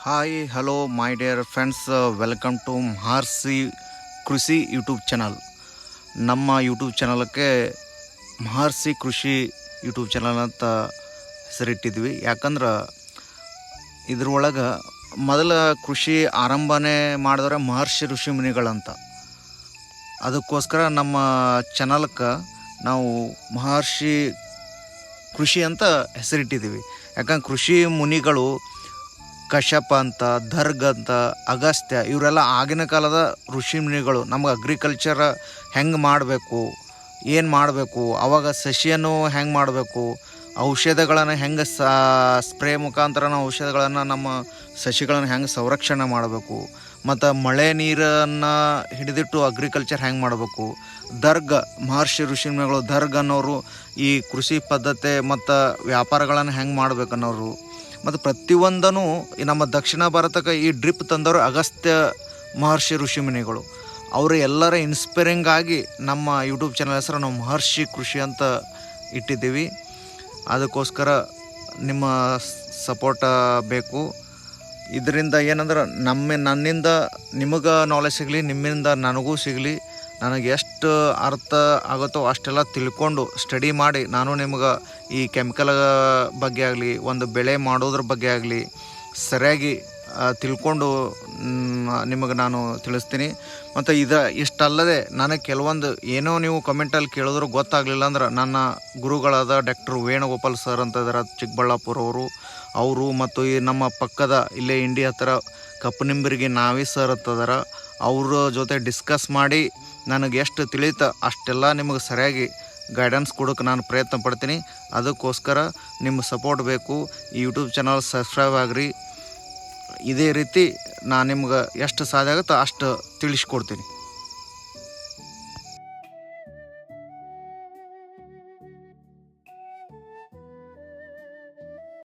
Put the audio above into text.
Hi hello my dear friends, welcome to Maharshi Krishi YouTube channel. ನಮ್ಮ YouTube ಚಾನಲಕ್ಕೆ Maharshi Krishi YouTube channel ಅಂತ ಹೆಸರಿಟ್ಟಿದ್ವಿ. ಯಾಕಂದ್ರೆ ಇದ್ರೊಳಗೆ ಮೊದಲ ಕೃಷಿ ಆರಂಭನೆ ಮಾಡಿದವ್ರೆ ಮಹರ್ಷಿ ಋಷಿ ಮುನಿಗಳಂತ. ಅದಕ್ಕೋಸ್ಕರ ನಮ್ಮ ಚಾನಲ್ಗೆ ನಾವು ಮಹರ್ಷಿ ಕೃಷಿ ಅಂತ ಹೆಸರಿಟ್ಟಿದ್ದೀವಿ. ಯಾಕಂದ್ರೆ ಕೃಷಿ ಮುನಿಗಳು ಕಶ್ಯಪ ಅಂತ, ದರ್ಗ್ ಅಂತ, ಅಗಸ್ತ್ಯ ಇವರೆಲ್ಲ ಆಗಿನ ಕಾಲದ ಋಷಿ ಮುನಿಗಳು. ನಮ್ಗೆ ಅಗ್ರಿಕಲ್ಚರ್ ಹೆಂಗೆ ಮಾಡಬೇಕು, ಏನು ಮಾಡಬೇಕು, ಅವಾಗ ಸಸಿಯನ್ನು ಹೆಂಗೆ ಮಾಡಬೇಕು, ಔಷಧಗಳನ್ನು ಹೆಂಗೆ ಸ್ಪ್ರೇ ಮುಖಾಂತರ ನಾವು ಔಷಧಗಳನ್ನು ನಮ್ಮ ಸಸಿಗಳನ್ನು ಹೆಂಗೆ ಸಂರಕ್ಷಣೆ ಮಾಡಬೇಕು, ಮತ್ತು ಮಳೆ ನೀರನ್ನು ಹಿಡಿದಿಟ್ಟು ಅಗ್ರಿಕಲ್ಚರ್ ಹೆಂಗೆ ಮಾಡಬೇಕು. ದರ್ಗ್ ಮಹರ್ಷಿ ಋಷಿ ಮುನಿಗಳು ದರ್ಗ್ ಅನ್ನೋರು ಈ ಕೃಷಿ ಪದ್ಧತಿ ಮತ್ತು ವ್ಯಾಪಾರಗಳನ್ನು ಹೆಂಗೆ ಮಾಡ್ಬೇಕನ್ನೋರು. ಮತ್ತು ಪ್ರತಿಯೊಂದೂ ನಮ್ಮ ದಕ್ಷಿಣ ಭಾರತಕ್ಕೆ ಈ ಡ್ರಿಪ್ ತಂದವರು ಅಗಸ್ತ್ಯ ಮಹರ್ಷಿ ಋಷಿ ಮುನಿಗಳು. ಅವರು ಎಲ್ಲರ ಇನ್ಸ್ಪೈರಿಂಗ್ ಆಗಿ ನಮ್ಮ ಯೂಟ್ಯೂಬ್ ಚಾನಲ್ ಹೆಸರು ನಾವು ಮಹರ್ಷಿ ಕೃಷಿ ಅಂತ ಇಟ್ಟಿದ್ದೀವಿ. ಅದಕ್ಕೋಸ್ಕರ ನಿಮ್ಮ ಸಪೋರ್ಟ ಬೇಕು. ಇದರಿಂದ ಏನಂದ್ರೆ ನನ್ನಿಂದ ನಿಮಗೆ ನಾಲೆಜ್ ಸಿಗಲಿ, ನಿಮ್ಮಿಂದ ನನಗೂ ಸಿಗಲಿ. ನನಗೆ ಎಷ್ಟು ಅರ್ಥ ಆಗುತ್ತೋ ಅಷ್ಟೆಲ್ಲ ತಿಳ್ಕೊಂಡು ಸ್ಟಡಿ ಮಾಡಿ ನಾನು ನಿಮ್ಗೆ ಈ ಕೆಮಿಕಲ್ ಬಗ್ಗೆ ಆಗಲಿ, ಒಂದು ಬೆಳೆ ಮಾಡೋದ್ರ ಬಗ್ಗೆ ಆಗಲಿ ಸರಿಯಾಗಿ ತಿಳ್ಕೊಂಡು ನಿಮಗೆ ನಾನು ತಿಳಿಸ್ತೀನಿ. ಮತ್ತು ಇಷ್ಟಲ್ಲದೆ ನನಗೆ ಕೆಲವೊಂದು ಏನೋ ನೀವು ಕಮೆಂಟಲ್ಲಿ ಕೇಳಿದ್ರು ಗೊತ್ತಾಗಲಿಲ್ಲ ಅಂದ್ರೆ ನನ್ನ ಗುರುಗಳಾದ ಡಾಕ್ಟರ್ ವೇಣುಗೋಪಾಲ್ ಸರ್ ಅಂತ ಇದ್ದಾರೆ, ಚಿಕ್ಕಬಳ್ಳಾಪುರ ಅವರು ಮತ್ತು ಈ ನಮ್ಮ ಪಕ್ಕದ ಇಲ್ಲೇ ಇಂಡಿಯಾ ಹತ್ರ ಕಪ್ಪನಿಂಬರಿಗೆ ನಾವಿ ಸರ್ ಅಂತದಾರ, ಅವ್ರ ಜೊತೆ ಡಿಸ್ಕಸ್ ಮಾಡಿ ನನಗೆ ಎಷ್ಟು ತಿಳಿಯುತ್ತೆ ಅಷ್ಟೆಲ್ಲ ನಿಮಗೆ ಸರಿಯಾಗಿ ಗೈಡೆನ್ಸ್ ಕೊಡೋಕೆ ನಾನು ಪ್ರಯತ್ನ ಪಡ್ತೀನಿ. ಅದಕ್ಕೋಸ್ಕರ ನಿಮ್ಮ ಸಪೋರ್ಟ್ ಬೇಕು. ಈ ಯೂಟ್ಯೂಬ್ ಚಾನಲ್ ಸಬ್ಸ್ಕ್ರೈಬ್ ಆಗಿರಿ. ಇದೇ ರೀತಿ ನಾನು ನಿಮ್ಗೆ ಎಷ್ಟು ಸಾಧ್ಯ ಆಗುತ್ತೋ ಅಷ್ಟು ತಿಳಿಸ್ಕೊಡ್ತೀನಿ.